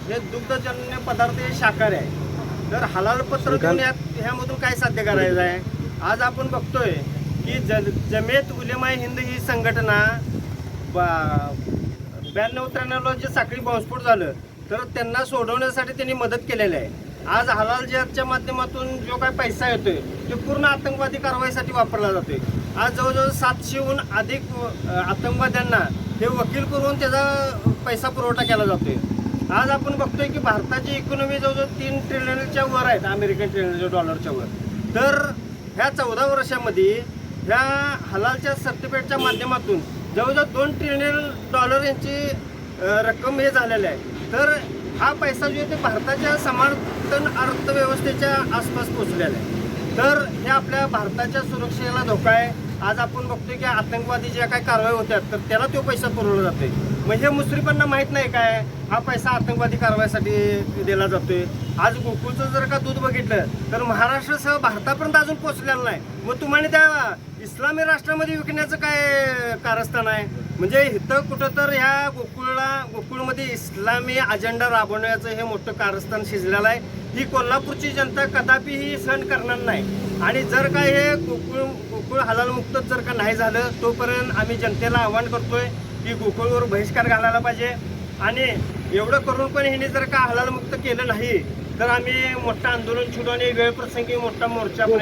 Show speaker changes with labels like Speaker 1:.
Speaker 1: हे दुग्धजन्य पदार्थ हे शाकाहारी आहे. तर हलाल पत्र घेऊन ह्यामधून काय साध्य करायचं आहे? आज आपण बघतोय की जमेत उलेमाए हिंद ही संघटना 92-93ला जे साखळी बॉम्बस्फोट झालं तर त्यांना सोडवण्यासाठी त्यांनी मदत केलेली आहे. आज हलाल जिहादच्या माध्यमातून जो काय पैसा येतोय तो पूर्ण आतंकवादी कारवाईसाठी वापरला जातोय. आज जवळजवळ 700हून अधिक आतंकवाद्यांना हे वकील करून त्याचा पैसा पुरवठा केला जातोय. आज आपण बघतोय की भारताची इकॉनॉमी जवळजवळ 3 ट्रिलियनच्या वर आहेत, अमेरिकन $1 वर. तर ह्या 14 वर्षामध्ये ह्या हलालच्या सर्टिफिकेटच्या माध्यमातून जवळजवळ $2 ट्रिलियन यांची रक्कम हे झालेली आहे. तर हा पैसा जो आहे ते भारताच्या समर्थन अर्थव्यवस्थेच्या आसपास पोचलेला आहे. तर हे आपल्या भारताच्या सुरक्षेला धोका आहे. आज आपण बघतोय की आतंकवादी ज्या काही कारवाई होत्या तर त्याला तो पैसा पुरवला जातोय. मग हे मुस्लिमांना माहीत नाही काय हा पैसा आतंकवादी कारवाईसाठी दिला जातोय. आज गोकुळचं जर का दूध बघितलं तर महाराष्ट्रासह भारतापर्यंत अजून पोचलेलं नाही. मग तुम्हाला त्या इस्लामी राष्ट्रामध्ये विकण्याचं काय कारस्थान आहे? म्हणजे इथं कुठं तर ह्या गोकुळमध्ये इस्लामी अजेंडा राबवण्याचं हे मोठं कारस्थान शिजलेलं आहे. ही कोल्हापूरची जनता कदापि ही सहन करणार नाही. आणि जर का हे गोकुळ हलालमुक्त जर का नाही झालं तोपर्यंत आम्ही जनतेला आव्हान करतोय की गोकुळवर बहिष्कार घालायला पाहिजे. आणि एवढं करून पण हिने जर का हलालमुक्त केलं नाही तर आम्ही मोठं आंदोलन छेडू आणि वेळप्रसंगी मोठा मोर्चा पण